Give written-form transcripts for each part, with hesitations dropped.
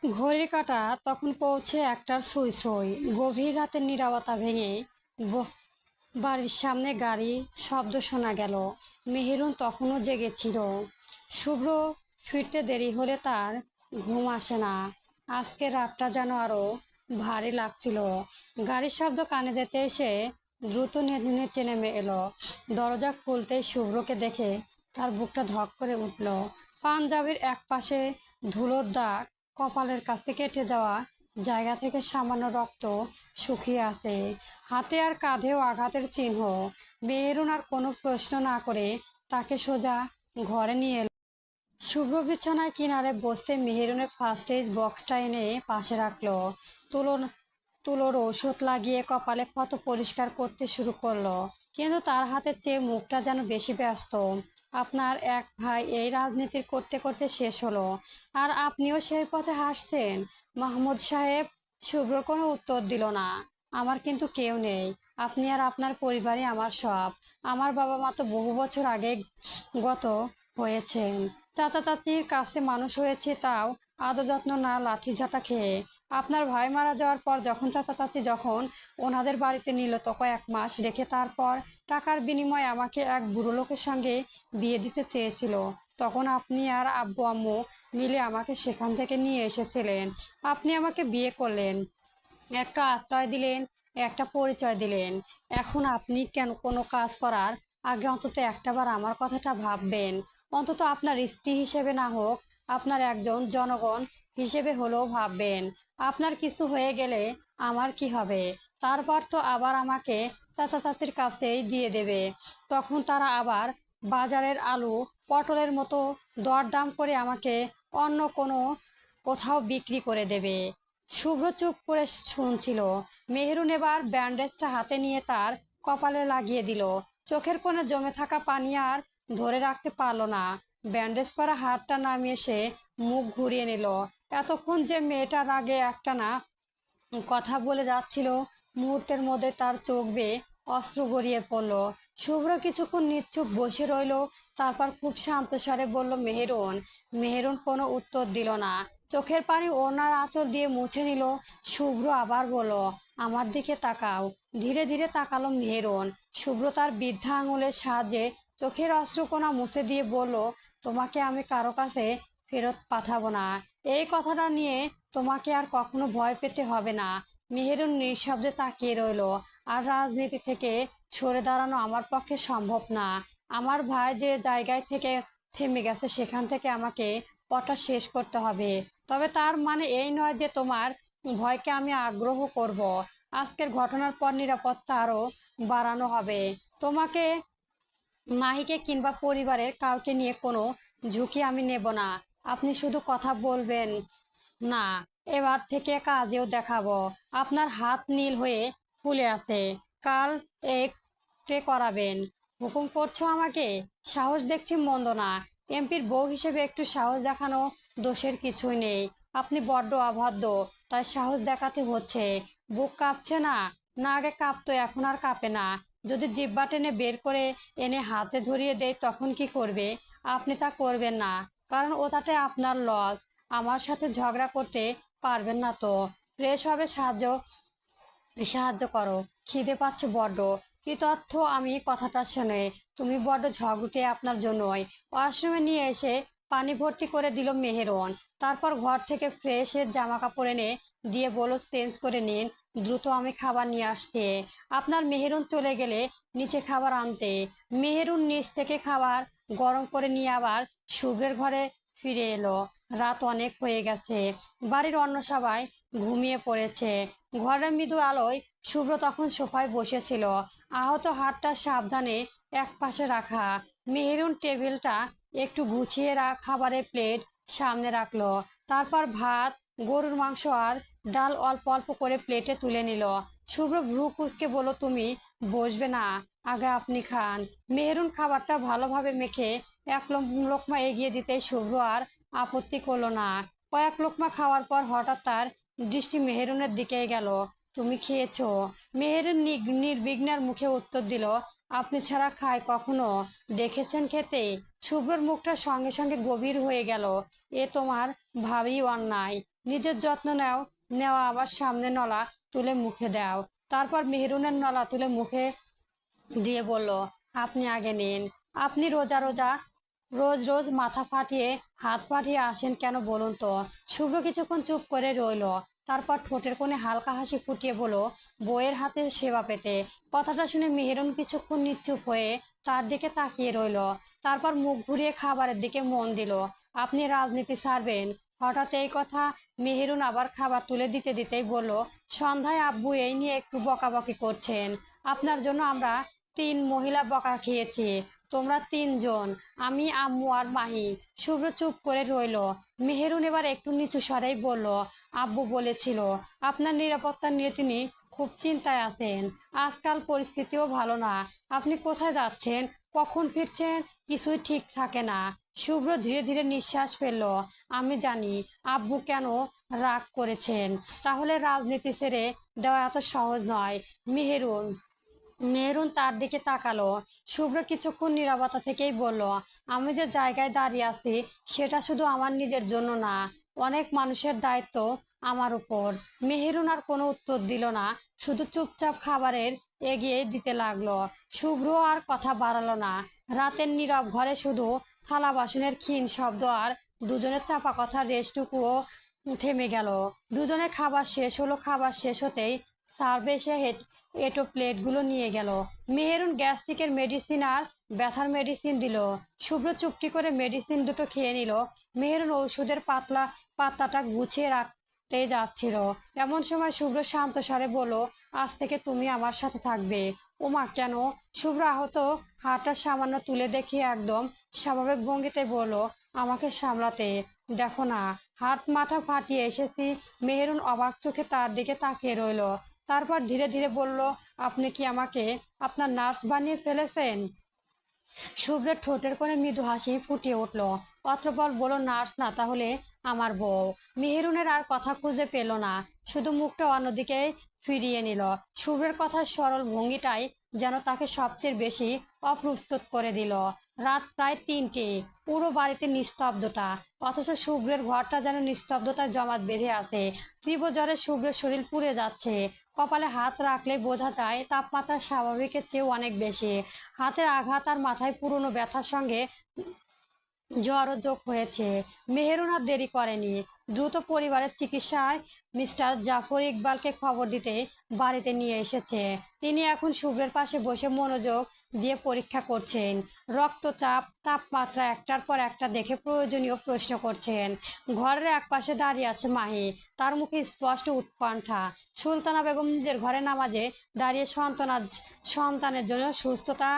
ঘড়ির কাঁটা তখন পৌঁছে একটার ছুঁই ছুঁই। গভীর রাতের নীরবতা ভেঙে ব- বাড়ির সামনে গাড়ি শব্দ শোনা গেল। মেহেরুন তখনও জেগেছিল। শুভ্র ফিরতে দেরি হলে তার ঘুম আসে না। আজকে রাতটা যেন আরো ভারী লাগছিল। গাড়ির শব্দ কানে যেতে এসে দ্রুত নিচে নেমে এলো। দরজা খুলতেই শুভ্রকে দেখে তার বুকটা ধক করে উঠল। পাঞ্জাবির এক পাশে ধুলোর দাগ, কপালের কাছে কেটে যাওয়া জায়গা থেকে সামান্য রক্ত শুকিয়ে আছে। হাতে আর কাঁধেও আঘাতের চিহ্ন। মেহেরুন আর কোনো প্রশ্ন না করে তাকে সোজা ঘরে নিয়ে এলো। শুভ্র বিছানায় কিনারে বসতে মেহেরুনের ফার্স্ট এড বক্সটা এনে পাশে রাখলো। তুলোর তুলোর ঔষধ লাগিয়ে কপালে ক্ষত পরিষ্কার করতে শুরু করলো। কিন্তু তার হাতের চেয়ে মুখটা যেন বেশি ব্যস্ত। আপনার এক ভাই এই রাজনীতির করতে করতে শেষ হলো, আর আপনিও সেই পথে হাসছেন। মাহমুদ সাহেব। শুভ্র কোনো উত্তর দিল না। আমার কিন্তু কেউ নেই। আপনি আর আপনার পরিবারই আমার সব। আমার বাবা মা তো বহু বছর আগে গত হয়েছেন। চাচা চাচির কাছে মানুষ হয়েছে, তাও আদর যত্ন না, লাঠি ঝাঁটা খেয়ে। আপনার ভাই মারা যাওয়ার পর যখন চাচা চাচি যখন ওনাদের বাড়িতে নিল, তখন 1 মাস রেখে তারপর টাকার বিনিময়ে আমাকে এক বুড়ো লোকের সঙ্গে বিয়ে দিতে চেয়েছিল। তখন আপনি আর আব্বু আম্মু মিলে আমাকে সেখান থেকে নিয়ে এসেছিলেন। আপনি আমাকে বিয়ে করলেন, একটা আশ্রয় দিলেন, একটা পরিচয় দিলেন। এখন আপনি কেন কোনো কাজ করার আগে অন্তত একটাবার আমার কথাটা ভাববেন। অন্তত আপনার স্ত্রী হিসেবে না হোক, আপনার একজন জনগণ হিসেবে হলেও ভাববেন। আপনার কিছু হয়ে গেলে আমার কি হবে? তারপর তো আবার আমাকে চাচা চাচির কাছেই দিয়ে দেবে। তখন তারা আবার বাজারের আলু পটলের মতো দরদাম করে আমাকে অন্য কোনো কোথাও বিক্রি করে দেবে। শুভ্র চুপ করে শুনছিল। মেহেরুন এবার ব্যান্ডেজটা হাতে নিয়ে তার কপালে লাগিয়ে দিল। চোখের কোণে জমে থাকা পানি আর ধরে রাখতে পারল না। ব্যান্ডেজ করা হাতটা নামিয়ে সে মুখ ঘুরিয়ে নিল। এতক্ষণ যে মেয়েটার আগে একটানা কথা বলে যাচ্ছিল, মুহূর্তের মধ্যে তার চোখ বেয়ে অশ্রু গড়িয়ে পড়ল। শুভ্র কিছুক্ষণ নিশ্চুপ বসে রইল। তারপর খুব শান্ত স্বরে বলল, মেহেরুন। মেহেরুন কোনো উত্তর দিল না। চোখের পানি ওনার আঁচল দিয়ে মুছে নিল। শুভ্র আবার বলল, আমার দিকে তাকাও। ধীরে ধীরে তাকালো মেহেরুন। শুভ্র তার বৃদ্ধা আঙুলের সাহায্যে চোখের অশ্রুকণা মুছে দিয়ে বলল, তোমাকে আমি কারো কাছে ফেরত পাঠাবো না। এই কথাটা নিয়ে তোমাকে আর কখনো ভয় পেতে হবে না। মেহেরুন নিঃশব্দে তাকিয়ে রইল। আর রাজনীতি থেকে সরে দাঁড়ানো আমার পক্ষে সম্ভব না। আমার ভাই যে জায়গায় থেকে থেমে গেছে, সেখান থেকে আমাকে পথটা শেষ করতে হবে। তবে তার মানে এই নয় যে তোমার ভয়কে আমি আগ্রহ করব। আজকের ঘটনার পর নিরাপত্তা আরো বাড়ানো হবে। তোমাকে, মাহিকে কিংবা পরিবারের কাউকে নিয়ে কোনো ঝুঁকি আমি নেব না। আপনি শুধু কথা বলবেন না, এবার থেকে কাজেও দেখাবো। আপনার হাত নীল হয়ে ফুলে আছে। কাল এক্স রে করাবেন। হুকুম করছো আমাকে? সাহস দেখছি মন্দ না। এমপির বউ হিসেবে একটু সাহস দেখানো দোষের কিছুই নেই। আপনি বড্ড অবাধ্য, তাই সাহস দেখাতে হচ্ছে। বুক কাঁপছে না? না, আগে কাঁপতো, এখন আর কাঁপে না। যদি জিহ্বা টেনে বের করে এনে হাতে ধরিয়ে দেয়, তখন কি করবে? আপনি তা করবেন না, কারণ ওটাতে আপনার লস। আমার সাথে ঝগড়া করতে পারবেন না তো? ফ্রেশ হবে, সাহায্য সাহায্য করো। খিদে পাচ্ছে বড্ড। কি তথ্য? আমি কথাটা শুনে তুমি বড্ড ঝগড়ুটে, আপনার জন্যই। ওয়াশরুমে নিয়ে এসে পানি ভর্তি করে দিল মেহেরন। তারপর ঘর থেকে ফ্রেশের জামা কাপড় এনে দিয়ে বলো, চেঞ্জ করে নিন, দ্রুত আমি খাবার নিয়ে আসছি। আপনার মেহেরুন চলে গেলে নিচে খাবার আনতে। মেহেরুন নিচ থেকে খাবার গরম করে নিয়ে আবার শুভ্রের ঘরে ফিরে এলো। রাত অনেক হয়ে গেছে। বাড়ির অন্য সবাই ঘুমিয়ে পড়েছে। ঘরের মৃদু আলোয় শুভ্র তখন সোফায় বসেছিল, আহত হাতটা সাবধানে এক পাশে রাখা। মেহেরুন টেবিলটা একটু গুছিয়ে খাবারের প্লেট সামনে রাখলো। তারপর ভাত, গরুর মাংস আর ডাল অল্প অল্প করে প্লেটে তুলে নিল। শুভ্র ভ্রু কুঁচকে বলল, তুমি বসবে না? আগে আপনি খান। মেহেরুন খাবারটা ভালোভাবে মেখে এক লোকমা এগিয়ে দিতে শুভ্র আর আপত্তি করলো না। কয়েক লোকমা খাওয়ার পর হঠাৎ তার দৃষ্টি মেহেরুনের দিকেই গেল। তুমি খেয়েছো? মেহেরুন নির্বিঘ্নের মুখে উত্তর দিল, আপনি ছাড়া খায় কখনো দেখেছেন খেতে? শুভ্রর মুখটা সঙ্গে সঙ্গে গভীর হয়ে গেল। এ তোমার ভারী অন্যায়। নিজের যত্ন নেওয়া আবার সামনে নলা তুলে মুখে দাও। তারপর মেহেরুনের নলা তুলে মুখে দিয়ে বলল, আপনি আগে নিন। আপনি রোজ রোজ মাথা ফাটিয়ে হাত পাঠিয়ে আসেন কেন বলুন তো? শুভ্র কিছুক্ষণ চুপ করে রইল। তারপর ঠোঁটের কোণে হালকা হাসি ফুটিয়ে বলল, বইয়ের হাতে সেবা পেতে। কথাটা শুনে মেহেরুন কিছুক্ষণ নিশ্চুপ হয়ে তার দিকে তাকিয়ে রইল। তারপর মুখ ঘুরিয়ে খাবারের দিকে মন দিল। আপনি রাজনীতি ছাড়বেন? হঠাৎ এই কথা মেহেরুন আবার খাবার তুলে দিতে দিতেই বলল, সন্ধ্যায় আব্বু এই নিয়ে একটু বকাবকি করছেন। আপনার জন্য আমরা 3 মহিলা বকা খেয়েছি। তোমরা 3 জন, আমি, আম্মু আর মাহি। শুভ্র চুপ করে রইল। মেহেরুন এবার একটু নিচু স্বরেই বলল, আব্বু বলেছিল আপনার নিরাপত্তা নিয়ে তিনি খুব চিন্তায় আছেন। আজকাল পরিস্থিতিও ভালো না। আপনি কোথায় যাচ্ছেন, কখন ফিরছেন, কিছুই ঠিক থাকে না। শুভ্র ধীরে ধীরে নিঃশ্বাস ফেলল। আমি জানি আব্বু কেন রাগ করেছেন। তাহলে রাজনীতি ছেড়ে দেওয়া এত সহজ নয়। মেহেরুন মেহরুন তার দিকে তাকালো। শুভ্র কিছুক্ষণ নীরবতা থেকেই বলল, আমি যে জায়গায় দাঁড়িয়ে আছি সেটা শুধু আমার নিজের জন্য না, অনেক মানুষের দায়িত্ব আমার উপর। মেহেরুন আর কোনো উত্তর দিল না, শুধু চুপচাপ খাবারের এগিয়ে দিতে লাগলো। শুভ্র আর কথা বাড়ালো না। রাতের নীরব ঘরে শুধু থালা বাসনের ক্ষীণ শব্দ আর দুজনের চাপা কথার রেশটুকুও থেমে গেল। দুজনের খাবার শেষ হলো। খাবার শেষ হতেই সার্ভে এসে এটো প্লেটগুলো নিয়ে গেল। মেহেরুন গ্যাস্ট্রিকের মেডিসিন আর ব্যথার মেডিসিন দিল। শুভ্র চুপটি করে মেডিসিন দুটো খেয়ে নিল। মেহেরুন ঔষধের পাতাটা গুছিয়ে রাখতে যাচ্ছিল। এমন সময় শুভ্র শান্ত স্বরে বলল, আজ থেকে তুমি আমার সাথে থাকবে। ওমা, কেন? শুভ্র আহত হাতটা সামান্য তুলে দেখিয়ে একদম স্বাভাবিক ভঙ্গিতে বলল, আমাকে সামলাতে। দেখো না, হাত মাথা ফাটিয়ে এসেছি। মেহেরুন অবাক চোখে তার দিকে তাকিয়ে রইল। তারপর ধীরে ধীরে বলল, আপনি কি আমাকে আপনার নার্স বানিয়ে ফেলেছেন? শুভ্রের ঠোঁটের কোণে মৃদু হাসি ফুটিয়ে উঠল। অতঃপর বলল, নার্স না, তাহলে আমার বউ। মেহেরুনের আর কথা খুঁজে পেল না, শুধু মুখটা অন্যদিকে ফিরিয়ে নিল। শুভ্রের কথার সরল ভঙ্গিটাই যেন তাকে সবচেয়ে বেশি অপ্রস্তুত করে দিল। রাত প্রায় 3টে। পুরো বাড়িতে নিস্তব্ধতা, অথচ শুভ্রের ঘরটা যেন নিস্তব্ধতায় জমাট বেঁধে আছে। তীব্র জ্বরে শুভ্রের শরীর পুড়ে যাচ্ছে। কপালে হাত রাখলে বোঝা যায় তাপমাত্রা স্বাভাবিকের চেয়েও অনেক বেশি। হাতের আঘাত আর মাথায় পুরনো ব্যথার সঙ্গে জ্বরও যোগ হয়েছে। মেহেরুন আর দেরি করেনি। দ্রুত পরিবারের চিকিৎসায় মিস্টার জাফর ইকবালকে খবর দিতে বাড়িতে নিয়ে এসেছে। তিনি এখন শুভ্রের পাশে বসে মনোযোগ দিয়ে পরীক্ষা করছেন। রক্তচাপ, তাপমাত্রা একটার পর একটা দেখে প্রয়োজনীয় প্রশ্ন করছেন। ঘরের একপাশে দাঁড়িয়ে আছে মাহি, তার মুখে স্পষ্ট উৎকণ্ঠা। সুলতানা বেগম নিজের ঘরে নামাজে দাঁড়িয়ে সন্তানের জন্য সুস্থতা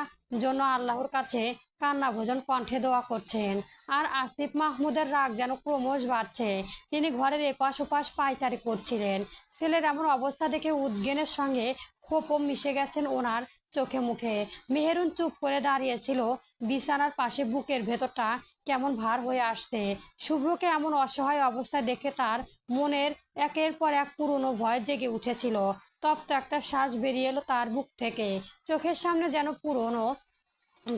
জন্য আল্লাহর কাছে কান্না ভোজন কণ্ঠে দোয়া করছেন। আর আসিফ মাহমুদের রাগ যেন ক্রমশ বাড়ছে। তিনি ঘরের এপাশ ওপাশ পায়চারি করছিলেন। ছেলের এমন অবস্থা দেখে উদ্বেগের সঙ্গে ক্ষোভও মিশে গেছেন ওনার চোখে মুখে। মেহেরুন চুপ করে দাঁড়িয়েছিল। বিছানার পাশে বুকের ভেতরটা কেমন ভার হয়ে আসছে। শুভ্রকে এমন অসহায় অবস্থায় দেখে তার মনের একের পর এক পুরনো ভয় জেগে উঠেছিল। তপ্ত একটা শ্বাস বেরিয়ে এলো তার বুক থেকে। চোখের সামনে যেন পুরনো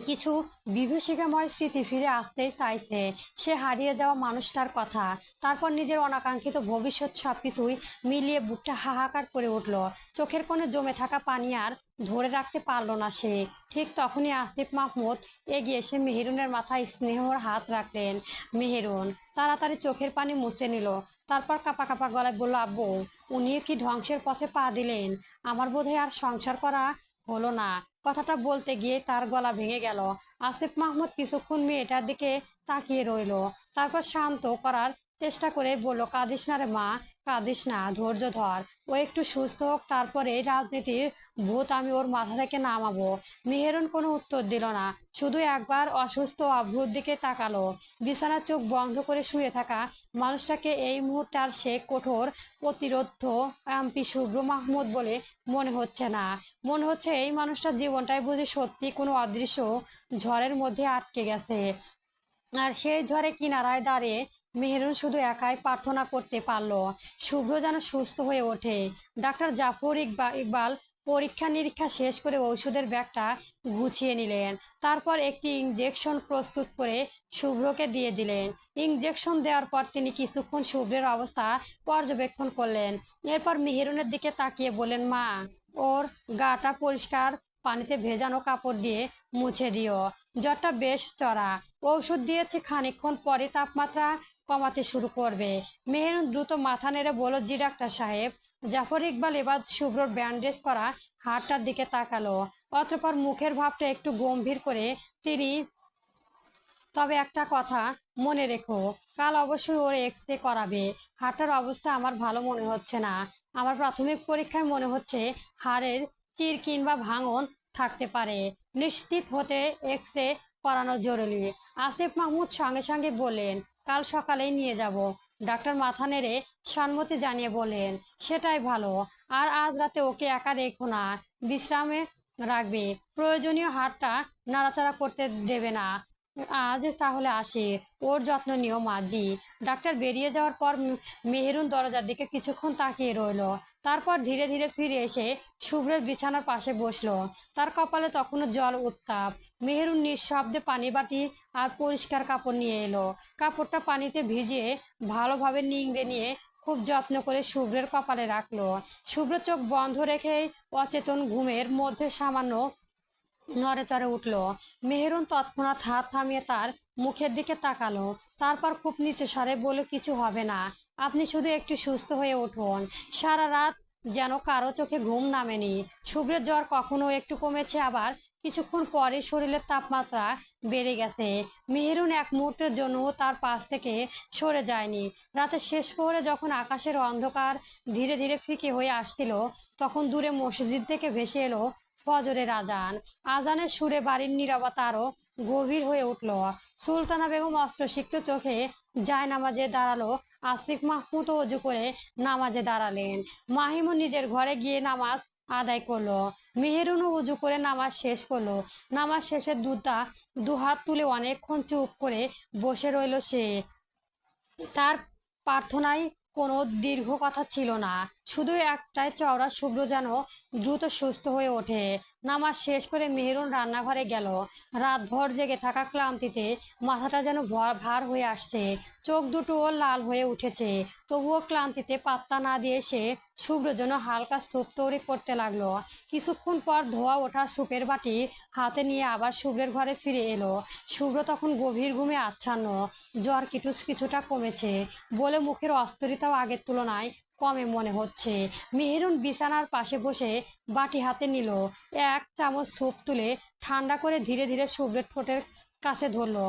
কিছু বিভীষিকাময় স্মৃতি ফিরে আসতেই চাইছে। সে হারিয়ে যাওয়া মানুষটার কথা, তারপর নিজের অনাকাঙ্ক্ষিত ভবিষ্যৎ, সবকিছুই মিলিয়ে বুকটা হাহাকার করে উঠল। চোখের কোণে জমে থাকা পানি আর ধরে রাখতে পারল না সে। ঠিক তখনই আসিফ মাহমুদ এগিয়ে এসে মেহেরুনের মাথায় স্নেহর হাত রাখলেন। মেহেরুন তাড়াতাড়ি চোখের পানি মুছে নিল। তারপর কাঁপা কাঁপা গলায় বলল, আব্বু, উনিও কি ধ্বংসের পথে পা দিলেন? আমার বোধহয় আর সংসার করা হলো না। কথাটা বলতে গিয়ে তার গলা ভেঙে গেল। আসিফ মাহমুদ কিছুক্ষণ মেয়েটার দিকে তাকিয়ে রইল। তারপর শান্ত করার চেষ্টা করে বলল, কাঁদিস না রে মা, কাঁদিস না, ধৈর্য ধর। ও একটু সুস্থ হোক, তারপরে রাজনীতির ভূত আমি ওর মাথা থেকে নামাবো। মেহেরুন কোনো উত্তর দিল না, শুধু একবার অসুস্থ অভ্রুর দিকে তাকালো। বিছানার চোখ বন্ধ করে শুয়ে থাকা মানুষটাকে এই মুহূর্তে আর সে কঠোর প্রতিরোধ এমপি শুভ্র মাহমুদ বলে মনে হচ্ছে না। মনে হচ্ছে এই মানুষটার জীবনটাই বুঝি সত্যি কোনো অদৃশ্য ঝড়ের মধ্যে আটকে গেছে। আর সেই ঝড়ে কিনারায় দাঁড়িয়ে মেহেরুন শুধু একাই প্রার্থনা করতে পারলো শুভ্র যেন সুস্থ হয়ে ওঠে। ডাক্তার জাফর ইকবাল পরীক্ষা নিরীক্ষা শেষ করে ওষুধের ব্যাগটা গুছিয়ে নিলেন। তারপর একটি ইঞ্জেকশন প্রস্তুত করে শুভ্রকে দিয়ে দিলেন। ইঞ্জেকশন দেওয়ার পর তিনি কিছুক্ষণ শুভ্রের অবস্থা পর্যবেক্ষণ করলেন। এরপর মেহেরুনের দিকে তাকিয়ে বলেন, মা, ওর গাটা পরিষ্কার পানিতে ভেজানো কাপড় দিয়ে মুছে দিও। জ্বরটা বেশ চড়া। ঔষধ দিয়েছি, খানিকক্ষণ পরে তাপমাত্রা কমাতে শুরু করবে। মেহেরুন দ্রুত মাথা নেড়ে বলল, জি ডাক্তার সাহেব। জাফর ইকবাল এবার শুভ্রর ব্যান্ডেজ করা হাতটার দিকে তাকালো। অতঃপর মুখের ভাবটা একটু গম্ভীর করে তিনি, তবে একটা কথা মনে রেখো, কাল অবশ্যই ওর এক্স-রে করাবে। হাঁটার অবস্থা আমার ভালো মনে হচ্ছে না। আমার প্রাথমিক পরীক্ষায় মনে হচ্ছে হাড়ের চির কিংবা ভাঙন থাকতে পারে। নিশ্চিত হতে এক্স-রে করানো জরুরি। আসিফ মাহমুদ সঙ্গে সঙ্গে বললেন, কাল সকালেই নিয়ে যাব। ডাক্তার মাথা নেড়ে সম্মতি জানিয়ে বললেন, সেটাই ভালো। আর আজ রাতে ওকে একা রেখো না, বিশ্রামে রাখবে। প্রয়োজনীয় হাড়টা নাড়াচাড়া করতে দেবে না। আজ তাহলে আসি, ওর যত্ন নিও মা। জি। ডাক্তার বেরিয়ে যাওয়ার পর মেহেরুন দরজার দিকে কিছুক্ষণ তাকিয়ে রইলো। তারপর ধীরে ধীরে ফিরে এসে শুভ্রের বিছানার পাশে বসলো। তার কপালে তখনও জল উত্তাপ। মেহেরুন নিঃশব্দে পানি বাটি আর পরিষ্কার কাপড় নিয়ে এলো। কাপড়টা পানিতে ভিজিয়ে ভালোভাবে নিংড়ে নিয়ে খুব যত্ন করে শুভ্রের কপালে রাখলো। শুভ্র চোখ বন্ধ রেখে অচেতন ঘুমের মধ্যে সামান্য নড়েচড়ে উঠল। মেহেরুন তৎক্ষণাৎ হাত থামিয়ে তার মুখের দিকে তাকালো। তারপর খুব নিচু স্বরে বলল, কিছু হবে না, আপনি শুধু একটু সুস্থ হয়ে উঠুন। সারা রাত যেন কারো চোখে ঘুম নামেনি। শুভ্রের জ্বর কখনো একটু কমেছে, আবার কিছুক্ষণ পরে শরীরের তাপমাত্রা বেড়ে গেছে। মেহেরুন এক মুহূর্তের জন্য তার পাশ থেকে সরে যায়নি। রাতের শেষ প্রহরে যখন আকাশের অন্ধকার ধীরে ধীরে ফিকে হয়ে আসছিল, তখন দূরে মসজিদ থেকে ভেসে এলো ফজরের আজান। আজানের সুরে বাড়ির নীরবতা আরো গভীর হয়ে উঠল। সুলতানা বেগম অস্ত্রসিক্ত চোখে জায়নামাজে দাঁড়ালো। আসিফ মাহমুদ অজু করে নামাজে দাঁড়ালেন। মাহিমও নিজের ঘরে গিয়ে নামাজ আদায় করলো। মেহেরুনও উজু করে নামাজ শেষ করলো। নামাজ শেষে দুহাত তুলে অনেকক্ষণ চুপ করে বসে রইল সে। তার প্রার্থনায় কোনো দীর্ঘ কথা ছিল না, শুধু একটাই, চওড়া শুভ্র যেন দ্রুত সুস্থ হয়ে ওঠে। নামাজ শেষ করে মেহেরুন রান্নাঘরে গেল। রাতভর জেগে থাকা ক্লান্তিতে মাথাটা যেন ভার হয়ে আসছে। চোখ দুটোও লাল হয়ে উঠেছে। তবুও ক্লান্তিতে পাত্তা না দিয়ে সে শুভ্র যেন হালকা স্যুপ তৈরি করতে লাগলো। কিছুক্ষণ পর ধোয়া ওঠা স্যুপের বাটি হাতে নিয়ে আবার শুভ্রের ঘরে ফিরে এলো। শুভ্র তখন গভীর ঘুমে আচ্ছন্ন। জ্বর কিছুটা কমেছে বলে মুখের অস্থিরতাও আগের তুলনায় কমে মনে হচ্ছে। মেহেরুন বিছানার পাশে বসে বাটি হাতে নিল। এক চামচ স্যুপ তুলে ঠান্ডা করে ধীরে ধীরে শুভ্রের ঠোঁটের কাছে ধরলো।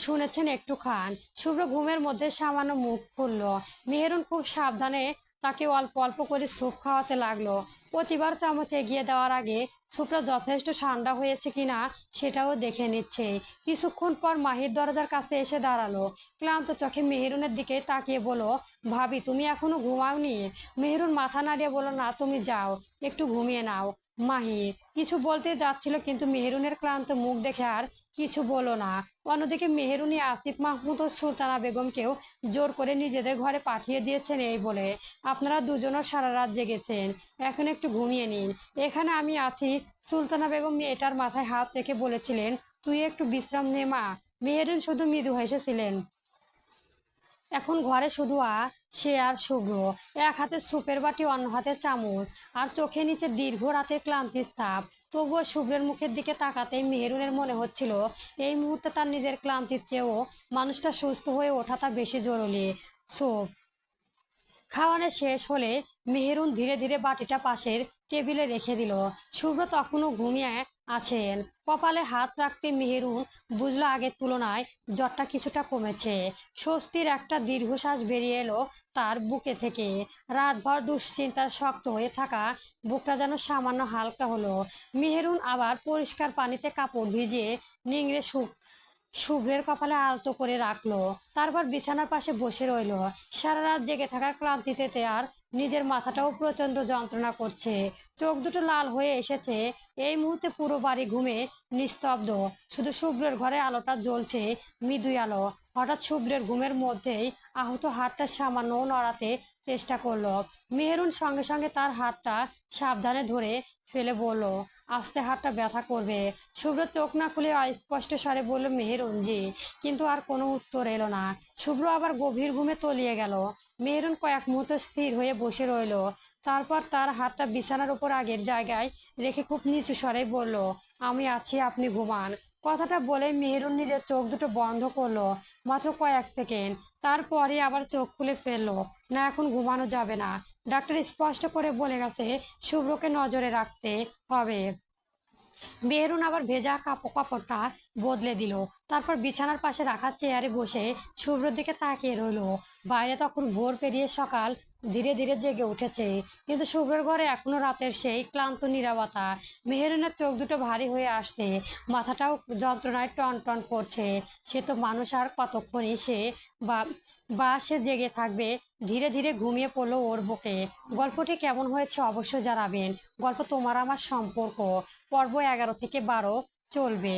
শুনেছেন, একটু খান। শুভ্র ঘুমের মধ্যে সামান্য মুখ খুলল। মেহেরুন খুব সাবধানে তাকে অল্প অল্প করে স্যুপ খাওয়াতে লাগলো। প্রতিবার চামচ এগিয়ে দেওয়ার আগে স্যুপটা যথেষ্ট ঠান্ডা হয়েছে কিনা সেটাও দেখে নিচ্ছে। কিছুক্ষণ পর মাহির দরজার কাছে এসে দাঁড়ালো। ক্লান্ত চোখে মেহেরুনের দিকে তাকিয়ে বলল, ভাবি, তুমি এখনো ঘুমাওনি? মেহেরুন মাথা নাড়িয়ে বলল, না, তুমি যাও, একটু ঘুমিয়ে নাও। মাহি কিছু বলতে যাচ্ছিল, কিন্তু মেহেরুনের ক্লান্ত মুখ দেখে আর কিছু বলল না। অন্যদিকে মেহেরুনি আসিফ মাহমুদ ও সুলতানা বেগমকেও জোর করে নিজেদের ঘরে পাঠিয়ে দিয়েছেন, এই বলে, আপনারা দুজনও সারা রাত জেগেছেন, এখন একটু ঘুমিয়ে নিন, এখানে আমি আছি। সুলতানা বেগম মেয়েটার মাথায় হাত রেখে বলেছিলেন, তুই একটু বিশ্রাম নে মা। মেহেরুন শুধু মৃদু হেসেছিলেন। এখন ঘরে শুধু সে আর শুভ্র। এক হাতে স্যুপের বাটি, অন্য হাতে চামচ, আর চোখে নিচে দীর্ঘ রাতের ক্লান্তির ছাপ। তবুও শুভ্রের মুখের দিকে তাকাতেই মেহেরুনের মনে হচ্ছিল, এই মুহূর্তে তার নিজের ক্লান্তির চেয়েও মানুষটা সুস্থ হয়ে ওঠাটা বেশি জরুরি। স্যুপ খাওয়ানো শেষ হলে মেহেরুন ধীরে ধীরে বাটিটা পাশের টেবিলে রেখে দিল। শুভ্র তখনও ঘুমিয়ে আছেন। কপালে হাত রাখতে মেহেরুন বুঝলো আগের তুলনায় জ্বরটা কিছুটা কমেছে। স্বস্তির একটা দীর্ঘশ্বাস বেরিয়ে এলো তার বুকে থেকে। রাতভর দুশ্চিন্তার শক্ত হয়ে থাকা বুকটা যেন সামান্য হালকা হলো। মেহেরুন আবার পরিষ্কার পানিতে কাপড় ভিজিয়ে নিংড়ে শুভ্রের কপালে আলতো করে রাখলো। তারপর বিছানার পাশে বসে রইল। সারা রাত জেগে থাকা ক্লান্তিতে আর নিজের মাথাটাও প্রচন্ড যন্ত্রণা করছে। চোখ দুটো লাল হয়ে এসেছে। এই মুহূর্তে পুরো বাড়ি ঘুমে নিস্তব্ধ। শুধু শুভ্রের ঘরে আলোটা জ্বলছে, মৃদু আলো। হঠাৎ শুভ্রের ঘুমের মধ্যেই আহত হাতটা সামান্য নড়াতে চেষ্টা করলো। মেহেরুন সঙ্গে সঙ্গে তার হাতটা সাবধানে ধরে ফেলে বলল, আস্তে, হাতটা ব্যথা করবে। শুভ্র চোখ না খুলে অস্পষ্ট স্বরে বলল, মেহেরুন জি। কিন্তু আর কোনো উত্তর এলো না। শুভ্র আবার গভীর ঘুমে তলিয়ে গেল। মেহেরুন কয়েক মুহূর্ত স্থির হয়ে বসে রইল। তারপর তার হাতটা বিছানার উপর আগের জায়গায় রেখে খুব নিচু স্বরে বলল, আমি আছি, আপনি ঘুমান। কথাটা বলে মেহেরুন নিজের চোখ দুটো বন্ধ করলো, মাত্র কয়েক সেকেন্ড। তারপরে আবার চোখ খুলে ফেললো। না, এখন ঘুমানো যাবে না। ডাক্তার স্পষ্ট করে বলে গেছে শুভ্রকে নজরে রাখতে হবে। মেহরুন আবার ভেজা কাপড়টা বদলে দিল। তারপর বিছানার পাশে রাখা চেয়ারে বসে শুভ্রর দিকে তাকিয়ে রইলো। বাইরে তখন ভোর পেরিয়ে সকাল ধীরে ধীরে জেগে উঠেছে, কিন্তু শুভ্রর ঘরে এখনো রাতের সেই ক্লান্ত নীরবতা। মেহেরুনের চোখ দুটো ভারী হয়ে আসছে, মাথাটাও যন্ত্রণায় টন টন করছে। সে তো মানুষ, আর কতক্ষণই সে বা বা সে জেগে থাকবে। ধীরে ধীরে ঘুমিয়ে পড়লো ওর বুকে। গল্পটি কেমন হয়েছে অবশ্যই জানাবেন। গল্প তোমার আমার সম্পর্ক, পর্ব 11 থেকে 12 চলবে।